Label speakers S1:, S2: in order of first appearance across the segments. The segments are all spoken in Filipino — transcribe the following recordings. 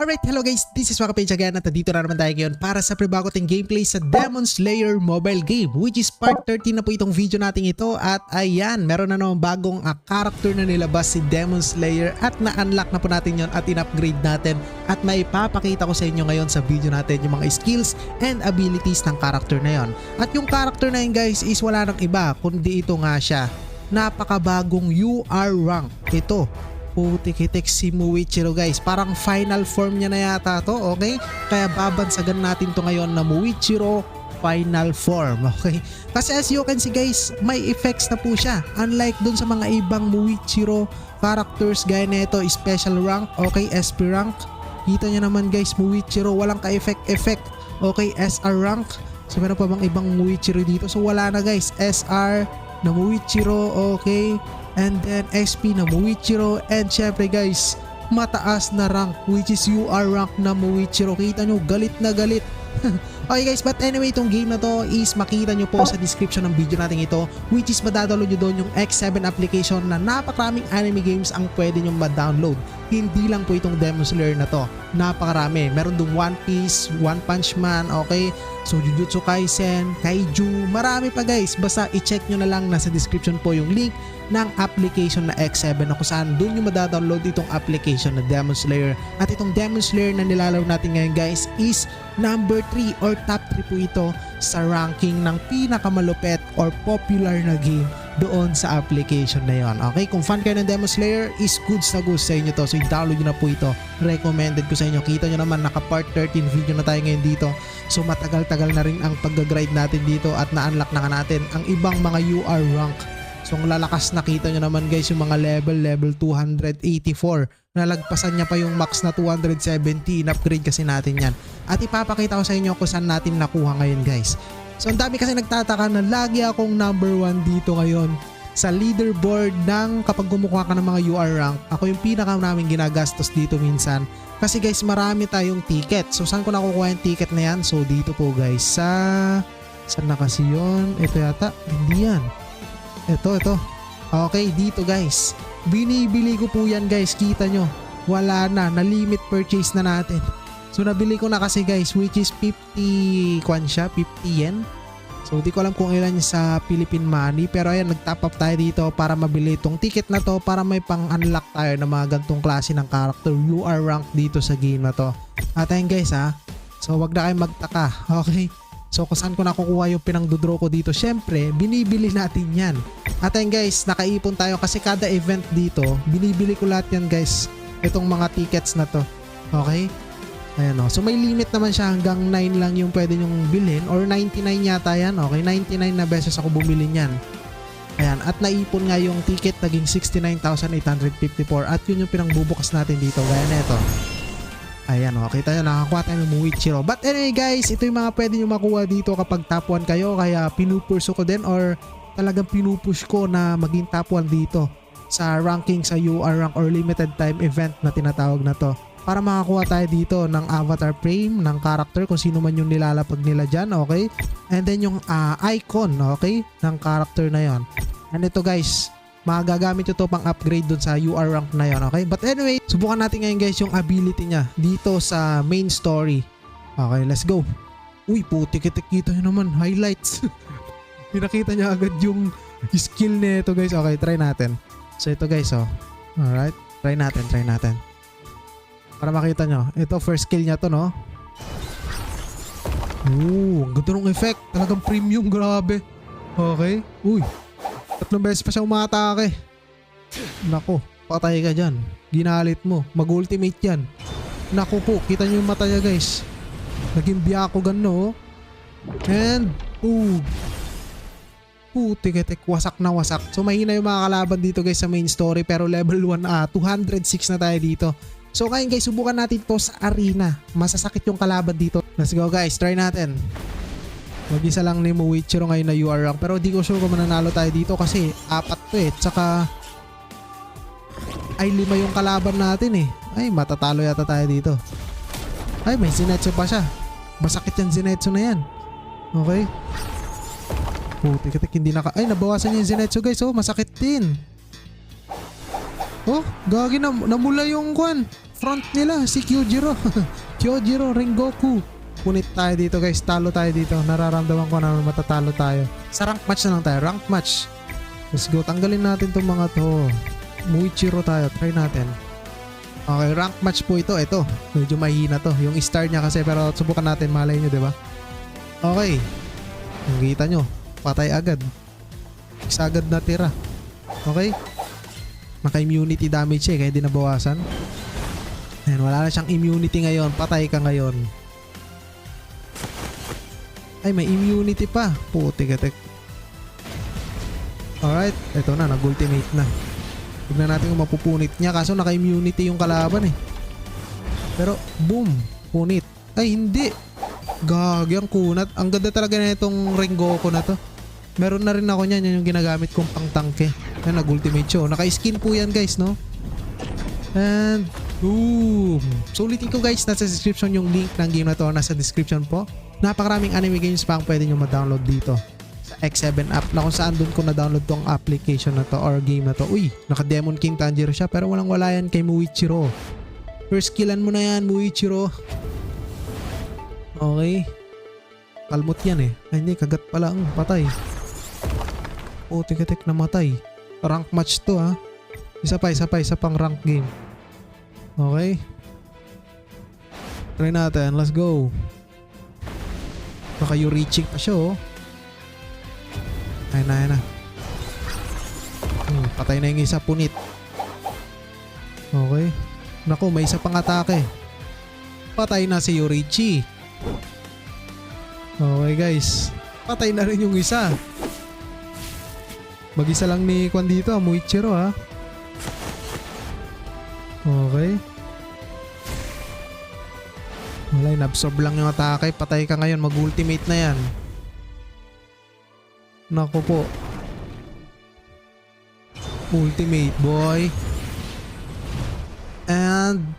S1: Alright, hello guys, this is Wakapage again at dito na naman tayo ngayon para sa prebagoting gameplay sa Demon Slayer mobile game, which is part 13 na po itong video natin ito. At ayan, meron na naman bagong character na nilabas si Demon Slayer at na-unlock na po natin yon at in-upgrade natin. At may papakita ko sa inyo ngayon sa video natin yung mga skills and abilities ng character na yon. At yung character na yun guys is wala nang iba kundi ito nga siya, napakabagong UR rank ito. Putik-itik si Muichiro guys, parang final form niya na yata to, okay? Kaya babansagan natin to ngayon na Muichiro final form, okay? Kasi as you can see guys, may effects na po siya, unlike dun sa mga ibang Muichiro characters gaya nito, special rank, okay, SP rank. Kita nyo naman guys, Muichiro walang ka-effect, okay, SR rank. So meron pa bang ibang Muichiro dito? So wala na guys, SR na Muichiro, okay, and then SP na Muichiro, and syempre guys, mataas na rank which is UR rank na Muichiro. Kita nyo, galit na galit. Okay guys, but anyway, itong game na to is makita nyo po sa description ng video natin ito, which is madadownload nyo doon yung X7 application na napakaraming anime games ang pwede nyo ma-download. Hindi lang po itong Demon Slayer na to, napakarami. Meron doon One Piece, One Punch Man, okay, so Jujutsu Kaisen, Kaiju, marami pa guys. Basta i-check nyo na lang, nasa description po yung link ng application na X7 na kung saan doon nyo madadownload itong application na Demon Slayer. At itong Demon Slayer na nilalaro natin ngayon guys is number 3 or top 3 po ito sa ranking ng pinakamalupet or popular na game doon sa application na yon. Okay, kung fan kayo ng Demon Slayer is goods na goods sa inyo to, so i-download nyo na po ito, recommended ko sa inyo. Kita nyo naman, naka part 13 video na tayo ngayon dito, so matagal-tagal na rin ang pag-grind natin dito at na-unlock na nga natin ang ibang mga UR rank. So ang lalakas, nakita nyo naman guys yung mga level 284, nalagpasan niya pa yung max na 270, in-upgrade kasi natin yan. At ipapakita ko sa inyo kung saan natin nakuha ngayon guys. So ang dami kasi nagtataka na lagi akong number 1 dito ngayon sa leaderboard ng kapag kumukuha ka ng mga UR rank. Ako yung pinaka namin ginagastos dito minsan kasi guys marami tayong ticket. So saan ko nakukuha yung ticket na yan? So dito po guys sa, saan na kasi yun? Ito yata, hindi yan. Ito. Okay, dito guys. Binibili ko po yan guys, kita nyo. Wala na limit purchase na natin. So nabili ko na kasi guys, which is 50 kwan siya, 50 yen. So di ko alam kung ilan sa Philippine money, pero ayan, nag-top up tayo dito para mabili itong ticket na to para may pang-unlock tayo ng mga gantong klase ng character UR rank dito sa game na to. At ayun guys ha, so wag na kayo magtaka, okay? So kung saan ko nakukuha yung pinangdodraw ko dito, syempre binibili natin yan. At ayun guys, nakaipon tayo kasi kada event dito, binibili ko lahat yan guys, itong mga tickets na to, okay? Ayan o. So may limit naman siya, hanggang 9 lang yung pwede nyong bilhin or 99 yata yan. Okay, 99 na beses ako bumili niyan. Ayan, at naipon nga yung ticket, naging 69,854 at yun yung pinangbubukas natin dito. Gaya neto. Ayan o, kita nyo, nakakuha tayo ng Muichiro. But anyway guys, ito yung mga pwede nyo makuha dito kapag top 1 kayo. Kaya pinupurso ko din or talagang pinupush ko na maging top 1 dito sa ranking sa UR rank or limited time event na tinatawag na to, para makakuha tayo dito ng avatar frame ng character kung sino man yung nilalapag nila dyan, okay? And then yung icon, okay, ng character na yon. And ito guys, magagamit ito pang upgrade dun sa UR rank na yon, okay? But anyway, subukan natin ngayon guys yung ability niya dito sa main story. Okay, let's go. Uy, putik-itik, kita nyo naman, highlights. Pinakita niya agad yung skill nito guys. Okay, try natin. So ito guys, oh. Alright, try natin. Para makita nyo. Ito, first skill niya to, no? Ooh, ang ganda ng effect. Talagang premium, grabe. Okay. Uy, 3 beses pa siya umatake. Nako, patay ka dyan. Ginalit mo. Mag-ultimate yan. Nako po, kita nyo yung mata niya, guys. Naging Byakugan, no? And, ooh. Putik-itik, wasak na wasak. So, mahina yung mga kalaban dito, guys, sa main story. Pero level 1, 206 na tayo dito. So ngayon guys, subukan natin to sa arena. Masasakit yung kalaban dito. Let's go guys, try natin. Mag-isa lang ni Muichiro ngayon na UR rank, pero di ko sure kung mananalo tayo dito kasi 4 to eh. Tsaka ay 5 yung kalaban natin eh. Ay, matatalo yata tayo dito. Ay, may Zenitsu pa siya. Masakit yung Zenitsu na yan. Okay. Putik-itik, hindi naka... Ay, nabawasan yung Zenitsu guys. Oh, masakit din. Oh, gagi na namula yung kwan. front nila si Kyojiro. Kyojiro Rengoku. Punit tayo dito guys, talo tayo dito. Nararamdaman ko na matatalo tayo. Sa rank match na lang tayo, rank match. Let's go, tanggalin natin tong mga to. Muichiro tayo, try natin. Okay, rank match po ito. Ito, medyo mahina to. Yung star niya kasi, pero subukan natin, malay nyo, diba? Okay. Nakita nyo, patay agad. Isa agad na tira. Okay. Naka-immunity damage siya, kaya di nabawasan. Ayan, wala na siyang immunity ngayon. Patay ka ngayon. Ay, may immunity pa. Putik-atik. Alright, eto na, nag-ultimate na. Tignan natin kung mapupunit niya. Kaso naka-immunity yung kalaban eh. Pero, boom. Punit. Ay, hindi. Gagi ang kunat. Ang ganda talaga na itong Rengoku na to. Meron na rin ako niyan. Yan yung ginagamit kong pang-tangke. Ayan, nag-ultimate siya. Naka-skin po yan guys, no? And, boom. So, ulitin ko guys, nasa description yung link ng game na to. Nasa description po. Napakaraming anime games pa ang pwede nyo ma-download dito. X7 app na kung saan doon ko na-download tong application na to or game na to. Uy, naka-Demon King Tanjiro siya pero walang wala yan kay Muichiro. First killan mo na yan, Muichiro. Okay. Kalmot yan eh. Ay hindi, kagat pala ang patay. Oh, tika-tik namatay. Rank match to ha. Isa pang rank game. Okay. Try natin, let's go. Naka-Yurichik pa siya oh. Ayun na. Patay na yung isa, punit. Okay. Naku, may isa pang atake. Patay na si Yorichi. Okay guys. Patay na rin yung isa. Mag-isa lang ni Kwan dito, Muichiro ha. Okay. Wala, inabsorb lang yung atake. Patay ka ngayon, mag-ultimate na yan. Naku po. Ultimate boy. And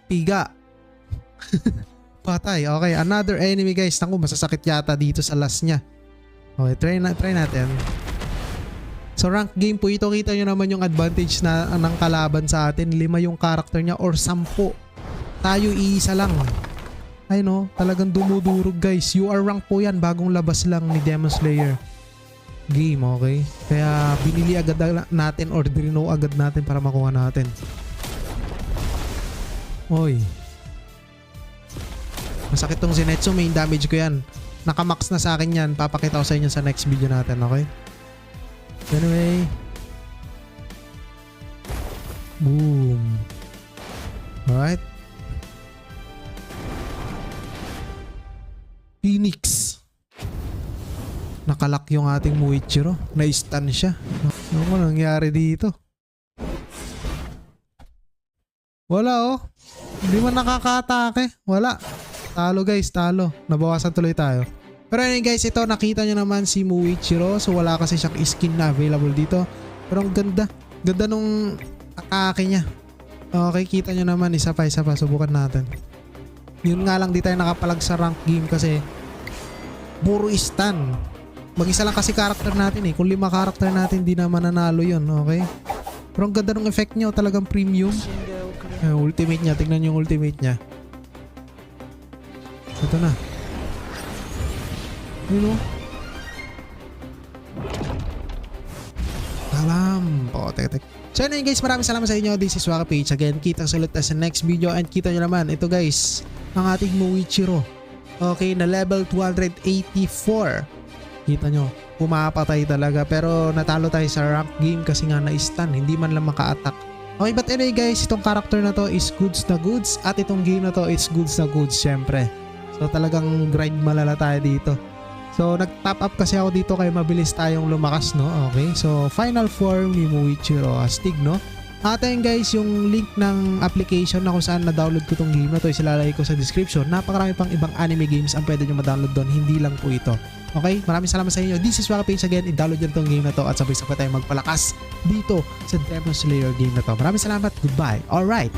S1: piga. Patay. Okay, another enemy guys. Naku, masasakit yata dito sa last niya. Okay, try natin. So rank game po ito. Kita nyo naman yung advantage na ng kalaban sa atin. 5 yung character niya or 10. Tayo iisa lang. Ay no, talagang dumudurog guys. UR rank po yan, bagong labas lang ni Demon Slayer game, okay? Kaya binili agad natin or drino agad natin para makuha natin. Oy. Masakit tong Zenitsu, main damage ko yan. Nakamax na sa akin yan, papakita ko sa inyo sa next video natin, okay? Anyway. Boom. Alright. Phoenix. Nakalak yung ating Muichiro. Na-stun siya. Ano nangyari dito? Wala oh. Hindi man nakaka-atake. Wala. Talo guys, talo. Nabawasan tuloy tayo. Pero anyway guys, ito nakita nyo naman si Muichiro. So wala kasi siyang skin na available dito. Pero ang ganda. Ganda nung atake niya. Okay, kita nyo naman. Isa pa. Subukan natin. Yun nga lang, di tayo nakapalag sa rank game kasi puro stun. Mag-isa lang kasi character natin eh. Kung 5 character natin, di naman nanalo yun. Okay? Pero ang ganda ng effect niya. Talagang premium. Ultimate niya. Tingnan yung ultimate niya. Ito na. Yun o. Talam. Tek. So anyway guys, maraming salamat sa inyo. This is Waka Page. Again, kita sa ulit sa next video. And kita nyo naman, ito guys, ang ating Muichiro. Okay, na level 284. Kita nyo, pumapatay talaga. Pero natalo tayo sa rank game kasi nga na-stun. Hindi man lang maka-attack. Okay, but anyway guys, itong character na to is goods na goods. At itong game na to is goods na goods, syempre. So talagang grind malala tayo dito. So nag-top up kasi ako dito kaya mabilis tayong lumakas, no? Okay, so final form ni Muichiro Astig, no? At ayun guys, yung link ng application na kung saan na-download ko tong game na to is ilalagay ko sa description. Napakarami pang ibang anime games ang pwede nyo ma-download doon, hindi lang po ito. Okay, maraming salamat sa inyo. This is Waka Page again. I-download nyo tong game na to at sabay-sabay tayong magpalakas dito sa Demon Slayer game na to. Maraming salamat. Goodbye. Alright.